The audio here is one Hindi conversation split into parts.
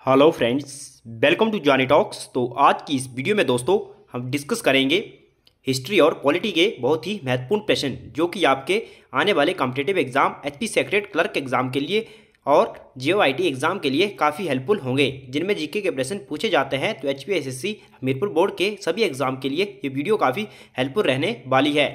Hello friends, welcome to Johnny Talks. तो आज की इस वीडियो में दोस्तों हम डिस्कस करेंगे हिस्ट्री और पॉलिटी के बहुत ही महत्वपूर्ण प्रश्न जो कि आपके आने वाले competitive exam HP secretary clerk exam के लिए और जीओआईटी एग्जाम के लिए काफ़ी हेल्पफुल होंगे, जिनमें जीके के प्रश्न पूछे जाते हैं। तो एचपीएसएससी हमीरपुर बोर्ड के सभी एग्जाम के लिए ये वीडियो काफ़ी हेल्पफुल रहने वाली है।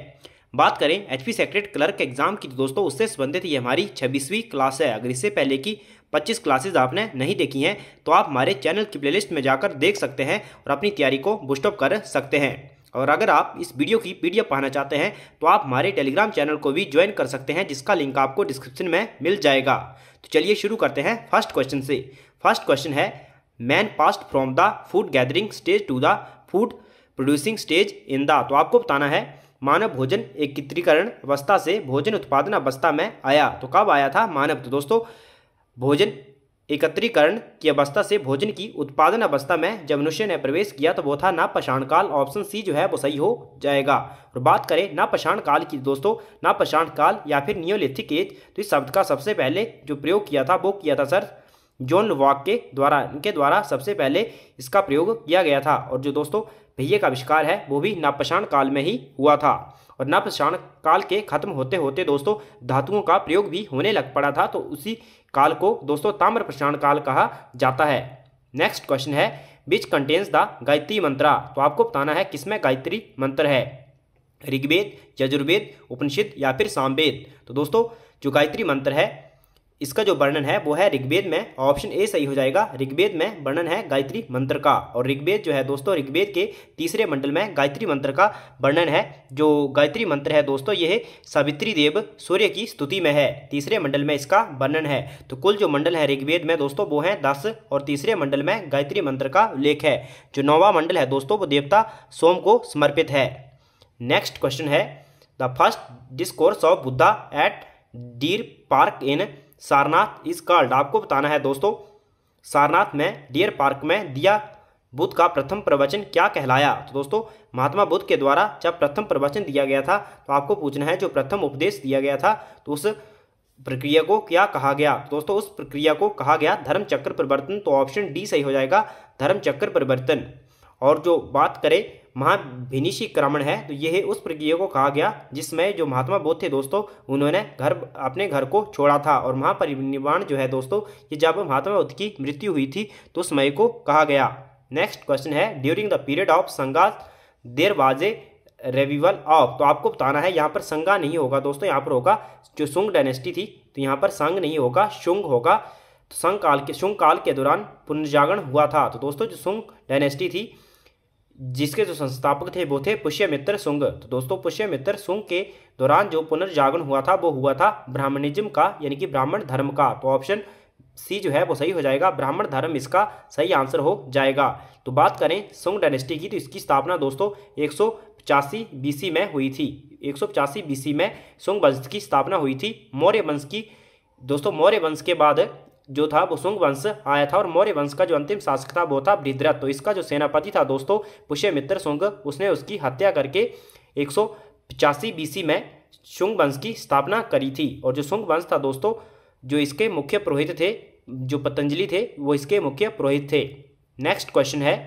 बात करें एचपी सेक्रेटरी क्लर्क एग्जाम की, तो दोस्तों उससे संबंधित ये हमारी 26वीं क्लास है। अगर इससे पहले की 25 क्लासेस आपने नहीं देखी हैं तो आप हमारे चैनल की प्लेलिस्ट में जाकर देख सकते हैं और अपनी तैयारी को बूस्टअप कर सकते हैं। और अगर आप इस वीडियो की पीडीएफ पाना चाहते हैं तो आप हमारे टेलीग्राम चैनल को भी ज्वाइन कर सकते हैं, जिसका लिंक आपको डिस्क्रिप्शन में मिल जाएगा। तो चलिए शुरू करते हैं फर्स्ट क्वेश्चन से। फर्स्ट क्वेश्चन है, man passed from the food gathering stage to the food producing stage in the. तो आपको बताना है मानव भोजन एकत्रीकरण अवस्था से भोजन उत्पादन अवस्था में आया। तो कब आया था मानव? तो दोस्तों भोजन एकत्रीकरण की अवस्था से भोजन की उत्पादन अवस्था में जब मनुष्य ने प्रवेश किया तो वो था नवपाषाण काल। ऑप्शन सी जो है वो सही हो जाएगा। और बात करें नवपाषाण काल की, दोस्तों नवपाषाण काल या फिर नियोलिथिक एज, तो इस शब्द का सबसे पहले जो प्रयोग किया था वो किया था सर जॉन लुवाक के द्वारा। इनके द्वारा सबसे पहले इसका प्रयोग किया गया था। और जो दोस्तों पहिए का आविष्कार है वो भी नवपाषाण काल में ही हुआ था। और नवपाषाण काल के खत्म होते होते दोस्तों धातुओं का प्रयोग भी होने लग पड़ा था, तो उसी काल को दोस्तों ताम्रपाषाण काल कहा जाता है। नेक्स्ट क्वेश्चन है, विच कंटेन्स द गायत्री मंत्रा। तो आपको बताना है किसमें गायत्री मंत्र है, ऋग्वेद, यजुर्वेद, उपनिषद या फिर सामवेद। तो दोस्तों जो गायत्री मंत्र है इसका जो वर्णन है वो है ऋग्वेद में। ऑप्शन ए सही हो जाएगा। ऋग्वेद में वर्णन है गायत्री मंत्र का। और ऋग्वेद जो है दोस्तों ऋग्वेद के तीसरे मंडल में गायत्री मंत्र का वर्णन है। जो गायत्री मंत्र है दोस्तों यह सावित्री देव सूर्य की स्तुति में है। तीसरे मंडल में इसका वर्णन है। तो कुल जो मंडल है ऋग्वेद में दोस्तों वो है 10 और तीसरे मंडल में गायत्री मंत्र का उल्लेख है। जो 9वां मंडल है दोस्तों वो देवता सोम को समर्पित है। नेक्स्ट क्वेश्चन है, the first discourse of Buddha at deer park in Sarnath is called. आपको बताना है दोस्तों सारनाथ में डियर पार्क में दिया बुद्ध का प्रथम प्रवचन क्या कहलाया। तो दोस्तों महात्मा बुद्ध के द्वारा जब प्रथम प्रवचन दिया गया था तो आपको पूछना है जो प्रथम उपदेश दिया गया था तो उस प्रक्रिया को क्या कहा गया। तो दोस्तों उस प्रक्रिया को कहा गया धर्म चक्र परिवर्तन। तो ऑप्शन डी सही हो जाएगा, धर्म चक्र परिवर्तन। और जो बात करें महाभिनिशीक्रमण है तो यह उस प्रक्रिया को कहा गया जिसमें जो महात्मा बुद्ध थे दोस्तों उन्होंने अपने घर को छोड़ा था। और महापरिनिर्वाण जो है दोस्तों ये जब महात्मा बुद्ध की मृत्यु हुई थी तो उस समय को कहा गया। नेक्स्ट क्वेश्चन है, ड्यूरिंग द पीरियड ऑफ संगा देयर वाज ए रेविवल ऑफ। तो आपको बताना है यहाँ पर संगा नहीं होगा दोस्तों, यहाँ पर होगा जो शुंग डायनेस्टी थी। तो यहाँ पर संग नहीं होगा, शुंग होगा। तो शुंग काल के दौरान पुनर्जागरण हुआ था। तो दोस्तों जो शुंग डायनेस्टी थी जिसके जो संस्थापक थे वो थे पुष्यमित्र शुंग। तो दोस्तों पुष्यमित्र शुंग के दौरान जो पुनर्जागरण हुआ था वो हुआ था ब्राह्मणिज्म का, यानी कि ब्राह्मण धर्म का। तो ऑप्शन सी जो है वो सही हो जाएगा, ब्राह्मण धर्म इसका सही आंसर हो जाएगा। तो बात करें शुंग डायनेस्टी की, तो इसकी स्थापना दोस्तों 185 बीसी में हुई थी। 185 बीसी में शुंग वंश की स्थापना हुई थी। मौर्य वंश की दोस्तों मौर्य वंश के बाद जो था वो शुंग वंश आया था। और मौर्य वंश का जो अंतिम शासक था वो था बृहद्रथ। तो इसका जो सेनापति था दोस्तों पुष्यमित्र शुंग, उसने उसकी हत्या करके 185 बीसी में शुंग वंश की स्थापना करी थी। और जो शुंग वंश था दोस्तों जो इसके मुख्य पुरोहित थे, जो पतंजलि थे वो इसके मुख्य पुरोहित थे। नेक्स्ट क्वेश्चन है,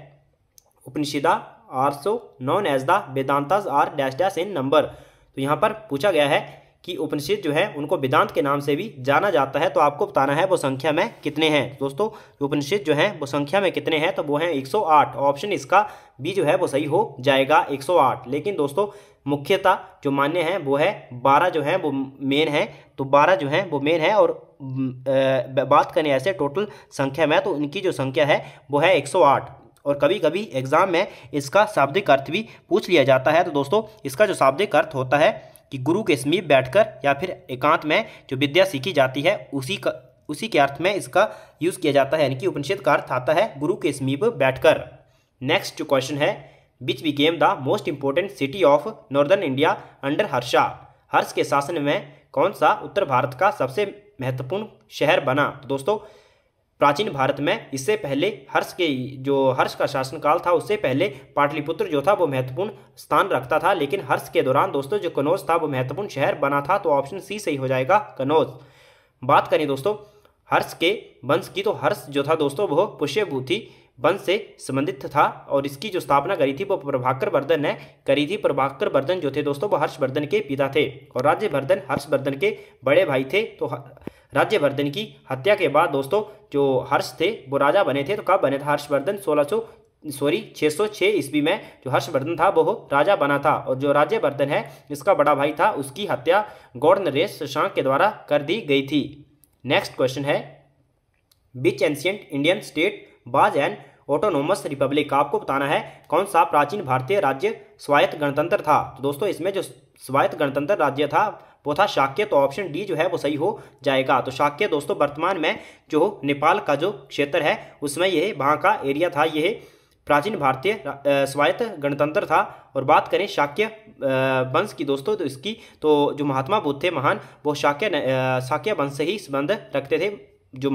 Upanishads also known as the Vedantas are dash dash in number. तो यहाँ पर पूछा गया है कि उपनिषद जो है उनको वेदांत के नाम से भी जाना जाता है। तो आपको बताना है वो संख्या में कितने हैं। दोस्तों उपनिषद जो है वो संख्या में कितने हैं, तो वो हैं 108। ऑप्शन इसका बी जो है वो सही हो जाएगा, 108। लेकिन दोस्तों मुख्यतः जो मान्य है वो है 12 जो है वो मेन है। तो 12 जो है वो मेन है। और बात करें ऐसे टोटल संख्या में तो इनकी जो संख्या है वो है 108। और कभी कभी एग्जाम में इसका शाब्दिक अर्थ भी पूछ लिया जाता है। तो दोस्तों इसका जो शाब्दिक अर्थ होता है कि गुरु के समीप बैठकर या फिर एकांत में जो विद्या सीखी जाती है उसी के अर्थ में इसका यूज़ किया जाता है, यानी कि उपनिषद का अर्थ आता है गुरु के समीप बैठकर। नेक्स्ट जो क्वेश्चन है, which became the most important city of northern India under Harsha. Harsh के शासन में कौन सा उत्तर भारत का सबसे महत्वपूर्ण शहर बना। तो दोस्तों प्राचीन भारत में इससे पहले हर्ष का शासनकाल था उससे पहले पाटलिपुत्र जो था वो महत्वपूर्ण स्थान रखता था। लेकिन हर्ष के दौरान दोस्तों जो कनौज था वो महत्वपूर्ण शहर बना था। तो ऑप्शन सी सही हो जाएगा, कनौज। बात करें दोस्तों हर्ष के वंश की, तो हर्ष जो था दोस्तों वो पुष्यभूति वंश से संबंधित था और इसकी जो स्थापना करी थी वो प्रभाकर वर्धन ने करी थी। प्रभाकर वर्धन जो थे दोस्तों वो हर्षवर्धन के पिता थे और राज्यवर्धन हर्षवर्धन के बड़े भाई थे। तो राज्यवर्धन की हत्या के बाद दोस्तों जो हर्ष थे वो राजा बने थे। तो कब बने था हर्षवर्धन? 606 ईस्वी में जो हर्षवर्धन था वो राजा बना था और जो राज्यवर्धन है इसका बड़ा भाई था, उसकी हत्या गौड़ नरेश शशांक के द्वारा कर दी गई थी। नेक्स्ट क्वेश्चन है, which ancient Indian state was an autonomous republic? आपको बताना है कौन सा प्राचीन भारतीय राज्य स्वायत्त गणतंत्र था। तो दोस्तों इसमें जो स्वायत्त गणतंत्र राज्य था वो था शाक्य। तो ऑप्शन डी जो है वो सही हो जाएगा। तो शाक्य दोस्तों वर्तमान में जो नेपाल का जो क्षेत्र है उसमें यह वहाँ का एरिया था, यह प्राचीन भारतीय स्वायत्त गणतंत्र था। और बात करें शाक्य वंश की दोस्तों, तो इसकी तो जो महात्मा बुद्ध थे महान, वो शाक्य वंश से ही संबंध रखते थे। जो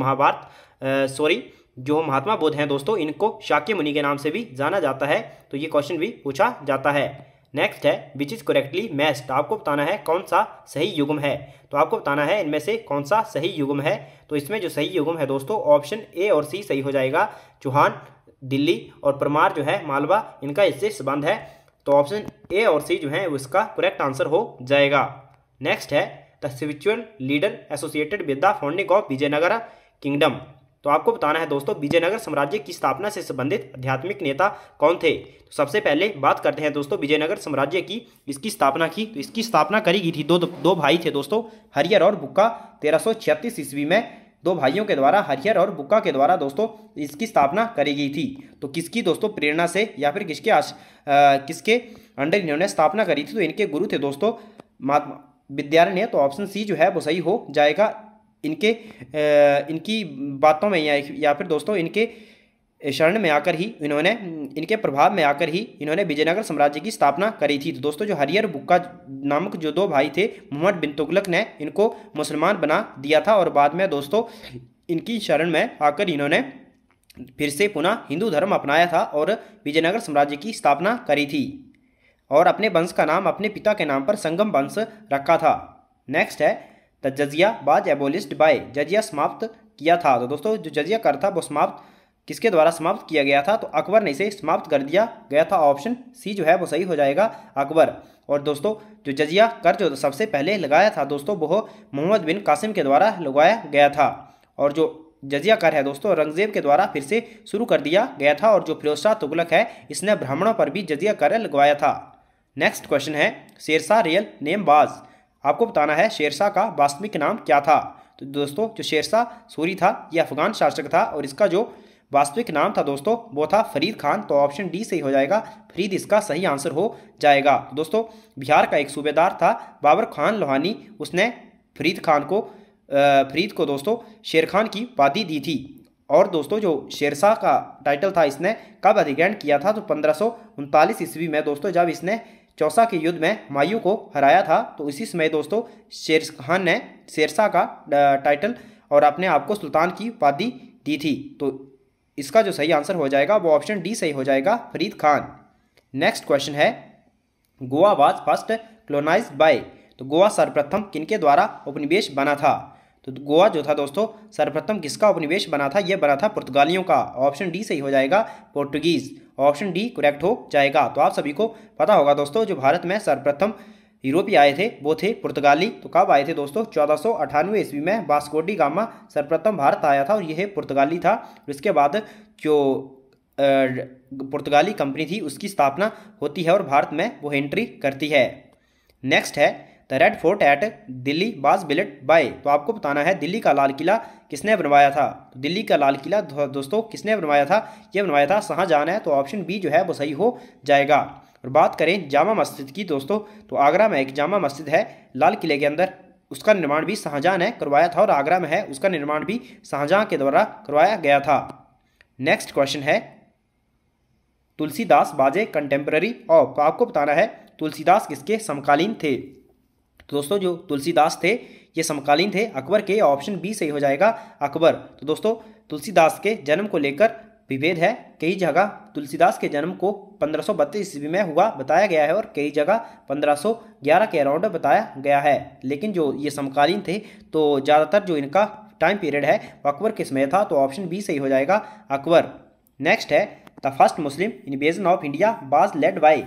जो महात्मा बुद्ध हैं दोस्तों, इनको शाक्य मुनि के नाम से भी जाना जाता है। तो ये क्वेश्चन भी पूछा जाता है। नेक्स्ट है, विच इज करेक्टली मैच्ड? आपको बताना है कौन सा सही युग्म है। तो आपको बताना है इनमें से कौन सा सही युग्म है। तो इसमें जो सही युग्म है दोस्तों ऑप्शन ए और सी सही हो जाएगा। चौहान दिल्ली और परमार जो है मालवा, इनका इससे संबंध है। तो ऑप्शन ए और सी जो है उसका करेक्ट आंसर हो जाएगा। नेक्स्ट है, the spiritual leader associated with the founding of Vijayanagar kingdom. तो आपको बताना है दोस्तों विजयनगर साम्राज्य की स्थापना से संबंधित आध्यात्मिक नेता कौन थे। तो सबसे पहले बात करते हैं दोस्तों विजयनगर साम्राज्य की, इसकी स्थापना की। तो इसकी स्थापना करी गई थी, दो भाई थे दोस्तों, हरिहर और बुक्का। 1336 ईस्वी में दो भाइयों के द्वारा, हरिहर और बुक्का के द्वारा दोस्तों इसकी स्थापना करी गई थी। तो किसकी दोस्तों प्रेरणा से या फिर किसके अंडर इन्होंने स्थापना करी थी? तो इनके गुरु थे दोस्तों महात्मा विद्यारण्य। तो ऑप्शन सी जो है वो सही हो जाएगा। इनकी बातों में या फिर दोस्तों इनके शरण में आकर ही इन्होंने, इनके प्रभाव में आकर ही इन्होंने विजयनगर साम्राज्य की स्थापना करी थी। तो दोस्तों जो हरिहर बुक्का नामक जो दो भाई थे, मोहम्मद बिन तुगलक ने इनको मुसलमान बना दिया था और बाद में दोस्तों इनकी शरण में आकर इन्होंने फिर से पुनः हिंदू धर्म अपनाया था और विजयनगर साम्राज्य की स्थापना करी थी और अपने वंश का नाम अपने पिता के नाम पर संगम वंश रखा था। नेक्स्ट है, द जजिया वाज एबोलिश्ड बाय, जजिया समाप्त किया था। तो दोस्तों जो जजिया कर था वो समाप्त किसके द्वारा समाप्त किया गया था? तो अकबर ने इसे समाप्त कर दिया गया था। ऑप्शन सी जो है वो सही हो जाएगा, अकबर। और दोस्तों जो जजिया कर जो सबसे पहले लगाया था दोस्तों वो मोहम्मद बिन कासिम के द्वारा लगाया गया था। और जो जजिया कर है दोस्तों औरंगजेब के द्वारा फिर से शुरू कर दिया गया था। और जो फिरोज शाह तुगलक है इसने ब्राह्मणों पर भी जजिया कर लगवाया था। नेक्स्ट क्वेश्चन है, शेरशाह रियल नेम वाज? आपको बताना है शेरशाह का वास्तविक नाम क्या था। तो दोस्तों जो शेरशाह सूरी था ये अफगान शासक था और इसका जो वास्तविक नाम था दोस्तों वो था फरीद खान। तो ऑप्शन डी सही हो जाएगा, फरीद इसका सही आंसर हो जाएगा। दोस्तों बिहार का एक सूबेदार था बाबर खान लोहानी, उसने फरीद को दोस्तों शेर खान की उपाधि दी थी। और दोस्तों जो शेरशाह का टाइटल था इसने कब अधिग्रहण किया था? तो 1539 ईस्वी में दोस्तों, जब इसने चौसा के युद्ध में हुमायूं को हराया था। तो इसी समय दोस्तों शेर खान ने शेरशाह का टाइटल और अपने आप को सुल्तान की उपाधि दी थी। तो इसका जो सही आंसर हो जाएगा वो ऑप्शन डी सही हो जाएगा, फरीद खान। नेक्स्ट क्वेश्चन है, Goa was first colonized by? तो गोवा सर्वप्रथम किनके द्वारा उपनिवेश बना था? तो गोवा जो था दोस्तों सर्वप्रथम किसका उपनिवेश बना था? यह बना था पुर्तगालियों का। ऑप्शन डी सही हो जाएगा, पोर्टुगीज। ऑप्शन डी करेक्ट हो जाएगा। तो आप सभी को पता होगा दोस्तों जो भारत में सर्वप्रथम यूरोपीय आए थे वो थे पुर्तगाली। तो कब आए थे दोस्तों? 1498 ईस्वी में वास्को डी गामा सर्वप्रथम भारत आया था और यह पुर्तगाली था। इसके बाद जो पुर्तगाली कंपनी थी उसकी स्थापना होती है और भारत में वो एंट्री करती है। नेक्स्ट है, the red fort eight Delhi was built by? तो आपको बताना है दिल्ली का लाल किला किसने बनवाया था? तो दिल्ली का लाल किला दोस्तों किसने बनवाया था? यह बनवाया था शाहजहां ने। तो ऑप्शन बी जो है वो सही हो जाएगा। और बात करें जामा मस्जिद की दोस्तों, तो आगरा में एक जामा मस्जिद है लाल किले के अंदर, उसका निर्माण भी शाहजहां ने करवाया था और आगरा में है उसका निर्माण भी शाहजहां के द्वारा करवाया गया था। नेक्स्ट क्वेश्चन है, तुलसीदास बाजे कंटेम्प्रेरी ऑफ? तो आपको बताना है तुलसीदास किसके समकालीन थे? तो दोस्तों जो तुलसीदास थे ये समकालीन थे अकबर के। ऑप्शन बी सही हो जाएगा, अकबर। तो दोस्तों तुलसीदास के जन्म को लेकर विभेद है। कई जगह तुलसीदास के जन्म को 1532 ईस्वी में हुआ बताया गया है और कई जगह 1511 के अराउंड बताया गया है। लेकिन जो ये समकालीन थे तो ज़्यादातर जो इनका टाइम पीरियड है वो अकबर के समय था, तो ऑप्शन बी सही हो जाएगा, अकबर। नेक्स्ट है the first Muslim invasion of India was led by,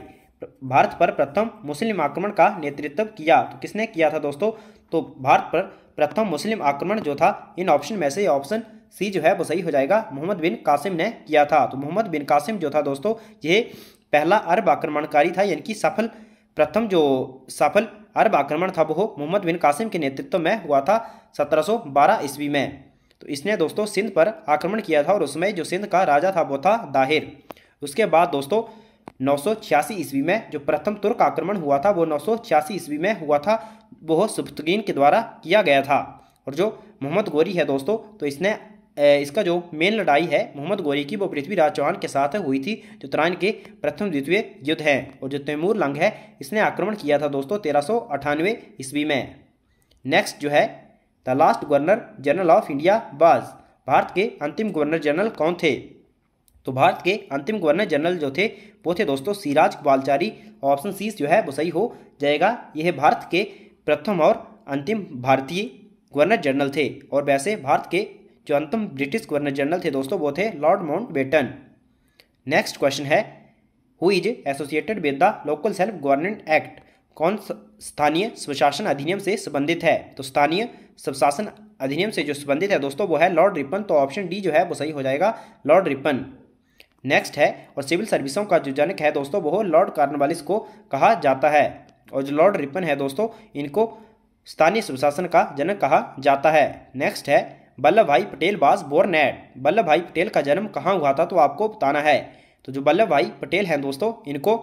Bharat पर प्रथम मुस्लिम आक्रमण का नेतृत्व किया तो किसने किया था दोस्तों, तो भारत पर प्रथम मुस्लिम आक्रमण जो था इन ऑप्शन में से ऑप्शन सी जो है वो सही हो जाएगा, मोहम्मद बिन कासिम ने किया था। तो मोहम्मद बिन कासिम जो था दोस्तों ये पहला अरब आक्रमणकारी था, यानी कि प्रथम जो सफल अरब आक्रमण था वो मोहम्मद बिन कासिम के नेतृत्व में हुआ था 1712 ईस्वी में। तो इसने दोस्तों सिंध पर आक्रमण किया था और उसमें जो सिंध का राजा था वो था दाहिर। उसके बाद दोस्तों 986 ईस्वी में जो प्रथम तुर्क आक्रमण हुआ था वो 986 ईस्वी में हुआ था, वो सुब्तगीन के द्वारा किया गया था। और जो मोहम्मद गोरी है दोस्तों, तो इसने इसका जो मेन लड़ाई है मोहम्मद गोरी की वो पृथ्वीराज चौहान के साथ हुई थी, जो तराइन के प्रथम द्वितीय युद्ध है। और जो तैमूर लंग है इसने आक्रमण किया था दोस्तों 1398 ईस्वी में। नेक्स्ट जो है the last governor general of India was, Bharat के अंतिम गवर्नर जनरल कौन थे, तो भारत के अंतिम गवर्नर जनरल जो थे वो थे दोस्तों सिराज बालचारी, ऑप्शन सी जो है वो सही हो जाएगा। यह भारत के प्रथम और अंतिम भारतीय गवर्नर जनरल थे। और वैसे भारत के जो अंतिम ब्रिटिश गवर्नर जनरल थे दोस्तों वो थे लॉर्ड माउंटबेटन। नेक्स्ट क्वेश्चन है who is associated with the local self government act, कौन स्थानीय स्वशासन अधिनियम से संबंधित है, तो स्थानीय स्वशासन अधिनियम से जो संबंधित है दोस्तों वो है लॉर्ड रिपन, तो ऑप्शन डी जो है वो सही हो जाएगा, लॉर्ड रिपन। नेक्स्ट है और सिविल सर्विसों का जो जनक है दोस्तों वो लॉर्ड कॉर्नवालिस को कहा जाता है। और जो लॉर्ड रिपन है दोस्तों इनको स्थानीय स्वशासन का जनक कहा जाता है। नेक्स्ट है Vallabhbhai Patel was born at, Vallabhbhai Patel का जन्म कहाँ हुआ था, तो आपको बताना है। तो जो वल्लभ भाई पटेल हैं दोस्तों इनको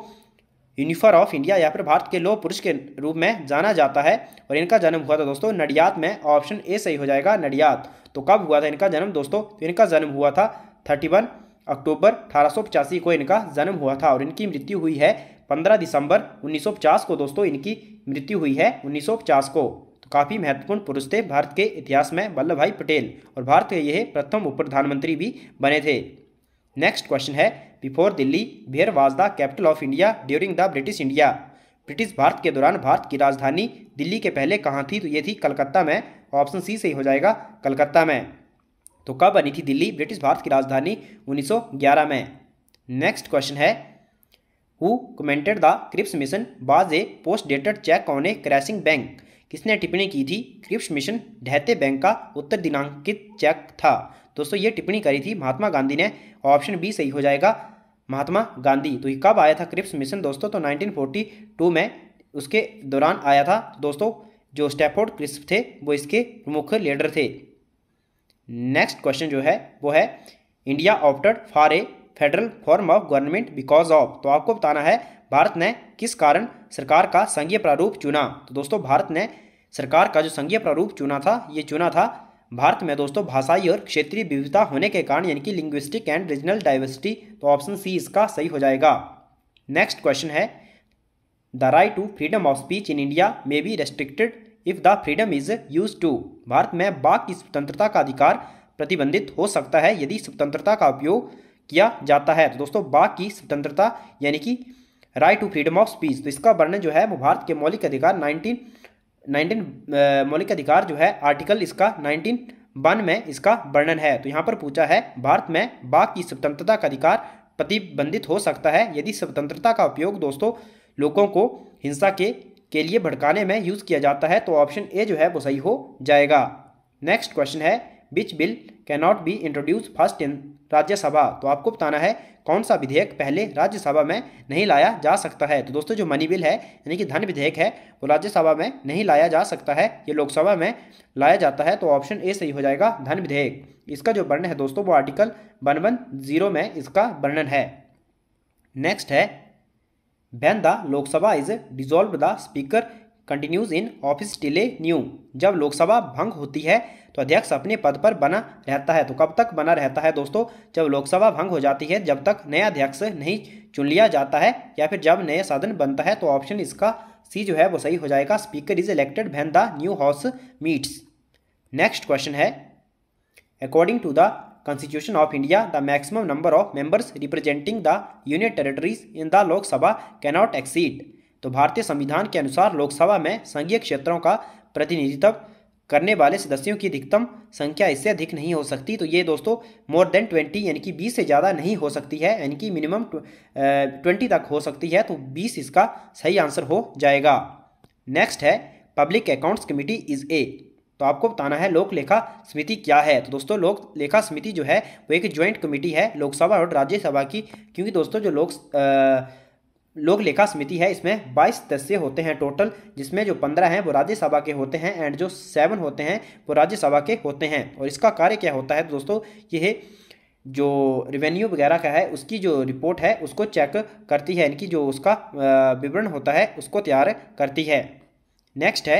यूनिफर ऑफ इंडिया या फिर भारत के लौह पुरुष के रूप में जाना जाता है। और इनका जन्म हुआ था दोस्तों नडियाद में, ऑप्शन ए सही हो जाएगा, नडियाद। तो कब हुआ था इनका जन्म दोस्तों, तो इनका जन्म हुआ था 31 अक्टूबर 1885 को इनका जन्म हुआ था। और इनकी मृत्यु हुई है 15 दिसंबर 1950 को दोस्तों, इनकी मृत्यु हुई है 1950 को। तो काफ़ी महत्वपूर्ण पुरुष थे भारत के इतिहास में वल्लभ भाई पटेल, और भारत के यह प्रथम उप प्रधानमंत्री भी बने थे। नेक्स्ट क्वेश्चन है before Delhi where was the capital of India during the British India, British भारत के दौरान भारत की राजधानी दिल्ली के पहले कहाँ थी, तो ये थी कलकत्ता में, ऑप्शन सी सही हो जाएगा, कलकत्ता में। तो कब बनी थी दिल्ली ब्रिटिश भारत की राजधानी, 1911 में। नेक्स्ट क्वेश्चन है who commented the Cripps mission was a post dated cheque on a crashing bank, किसने टिप्पणी की थी क्रिप्स मिशन ढहते बैंक का उत्तर दिनांकित चेक था, दोस्तों ये टिप्पणी करी थी महात्मा गांधी ने, ऑप्शन बी सही हो जाएगा, महात्मा गांधी। तो ये कब आया था क्रिप्स मिशन दोस्तों, तो 1942 में उसके दौरान आया था दोस्तों। जो स्टैफोर्ड क्रिप्स थे वो इसके प्रमुख लीडर थे। नेक्स्ट क्वेश्चन जो है वो है India opted for a federal form of government because of, तो आपको बताना है भारत ने किस कारण सरकार का संघीय प्रारूप चुना। तो दोस्तों भारत ने सरकार का जो संघीय प्रारूप चुना था ये चुना था भारत में दोस्तों भाषाई और क्षेत्रीय विविधता होने के कारण, यानी कि लिंग्विस्टिक एंड रीजनल डाइवर्सिटी, तो ऑप्शन सी इसका सही हो जाएगा। नेक्स्ट क्वेश्चन है the right to freedom of speech in India may be restricted if the freedom is use to, भारत में वाक की स्वतंत्रता का अधिकार प्रतिबंधित हो सकता है यदि स्वतंत्रता का उपयोग किया जाता है। तो दोस्तों वाक की स्वतंत्रता यानी कि right to freedom of speech, तो इसका वर्णन जो है वो भारत के मौलिक अधिकार 19 मौलिक अधिकार जो है आर्टिकल इसका 19(1) में इसका वर्णन है। तो यहाँ पर पूछा है भारत में वाक की स्वतंत्रता का अधिकार प्रतिबंधित हो सकता है यदि स्वतंत्रता का उपयोग दोस्तों लोगों को हिंसा के लिए भड़काने में यूज किया जाता है, तो ऑप्शन ए जो है वो सही हो जाएगा। नेक्स्ट क्वेश्चन है which bill can not be introduce first in Rajya Sabha, तो आपको बताना है कौन सा विधेयक पहले राज्यसभा में नहीं लाया जा सकता है। तो दोस्तों जो मनी बिल है यानी कि धन विधेयक है वो राज्यसभा में नहीं लाया जा सकता है, ये लोकसभा में लाया जाता है, तो ऑप्शन ए सही हो जाएगा धन विधेयक। इसका जो वर्णन है दोस्तों वो आर्टिकल 110 में इसका वर्णन है। नेक्स्ट है when the Lok Sabha is dissolved the speaker continues in office till a new, जब लोकसभा भंग होती है तो अध्यक्ष अपने पद पर बना रहता है। तो कब तक बना रहता है दोस्तों, जब लोकसभा भंग हो जाती है, जब तक नया अध्यक्ष नहीं चुन लिया जाता है या फिर जब नया सदन बनता है, तो ऑप्शन इसका सी जो है वो सही हो जाएगा, speaker is elected when the new house meets. Next question है according to the constitution of India the maximum number of members representing the union territories in the Lok Sabha cannot exceed, तो भारतीय संविधान के अनुसार लोकसभा में संघीय क्षेत्रों का प्रतिनिधित्व करने वाले सदस्यों की अधिकतम संख्या इससे अधिक नहीं हो सकती। तो ये दोस्तों मोर देन 20 यानी कि 20 से ज़्यादा नहीं हो सकती है, यानी कि मिनिमम 20 तक हो सकती है। तो 20 इसका सही आंसर हो जाएगा। नेक्स्ट है public accounts committee is a. तो आपको बताना है लोक लेखा समिति क्या है। तो दोस्तों लोक लेखा समिति जो है वो एक ज्वाइंट कमेटी है लोकसभा और राज्यसभा की, क्योंकि दोस्तों जो लोक लेखा समिति है इसमें 22 सदस्य होते हैं टोटल, जिसमें जो 15 हैं वो राज्यसभा के होते हैं एंड जो 7 होते हैं वो राज्यसभा के होते हैं। और इसका कार्य क्या होता है दोस्तों, ये जो रेवेन्यू वगैरह का है उसकी जो रिपोर्ट है उसको चेक करती है, यानी कि जो उसका विवरण होता है उसको तैयार करती है। नेक्स्ट है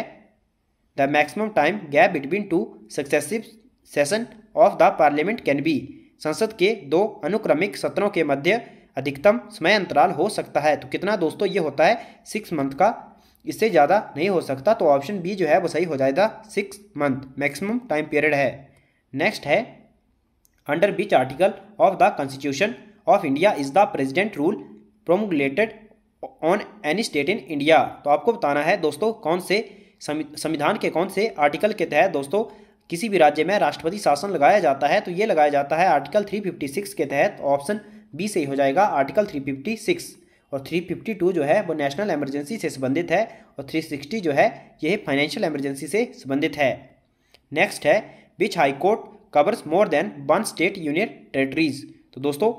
the maximum time gap between two successive session of the parliament can be. संसद के 2 अनुक्रमिक सत्रों के मध्य अधिकतम समय अंतराल हो सकता है। तो कितना दोस्तों, ये होता है 6 मंथ का, इससे ज़्यादा नहीं हो सकता। तो ऑप्शन बी जो है वो सही हो जाएगा, 6 मंथ मैक्सिमम टाइम पीरियड है। नेक्स्ट है under which article of the constitution of India is the president rule promulgated on any state in India. तो आपको बताना है दोस्तों कौन से संविधान के कौन से आर्टिकल के तहत दोस्तों किसी भी राज्य में राष्ट्रपति शासन लगाया जाता है। तो ये लगाया जाता है आर्टिकल 356 के तहत। ऑप्शन बी सही हो जाएगा, आर्टिकल 356। और 352 जो है वो नेशनल इमरजेंसी से संबंधित है और 360 जो है यह फाइनेंशियल इमरजेंसी से संबंधित है। नेक्स्ट है which high court covers more than 1 state union territories. तो दोस्तों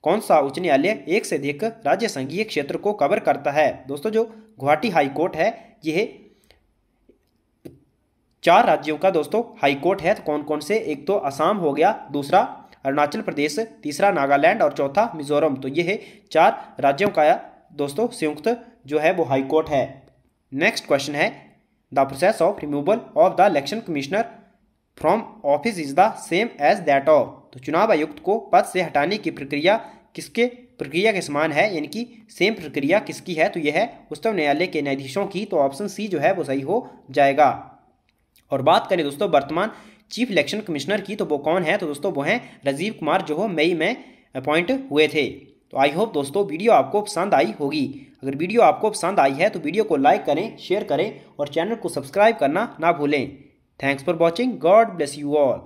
कौन सा उच्च न्यायालय एक से अधिक राज्य संघीय क्षेत्र को कवर करता है। दोस्तों जो गुवाहाटी हाई कोर्ट है यह 4 राज्यों का दोस्तों हाई कोर्ट है। तो कौन कौन से, एक तो असम हो गया, दूसरा अरुणाचल प्रदेश, तीसरा नागालैंड और चौथा मिजोरम। तो ये है 4 राज्यों का दोस्तों संयुक्त जो है वो हाई कोर्ट है। नेक्स्ट क्वेश्चन है the process of removal of the election commissioner from office is the same as that of. तो चुनाव आयुक्त को पद से हटाने की प्रक्रिया किसके प्रक्रिया के समान है, यानी कि सेम प्रक्रिया किसकी है। तो यह है उच्चतम न्यायालय के न्यायाधीशों की। तो ऑप्शन सी जो है वो सही हो जाएगा। और बात करें दोस्तों वर्तमान चीफ इलेक्शन कमिश्नर की, तो वो कौन है। तो दोस्तों वो हैं राजीव कुमार, जो मई में अपॉइंट हुए थे। तो आई होप दोस्तों वीडियो आपको पसंद आई होगी। अगर वीडियो आपको पसंद आई है तो वीडियो को लाइक करें, शेयर करें और चैनल को सब्सक्राइब करना ना भूलें। Thanks for watching, God bless you all.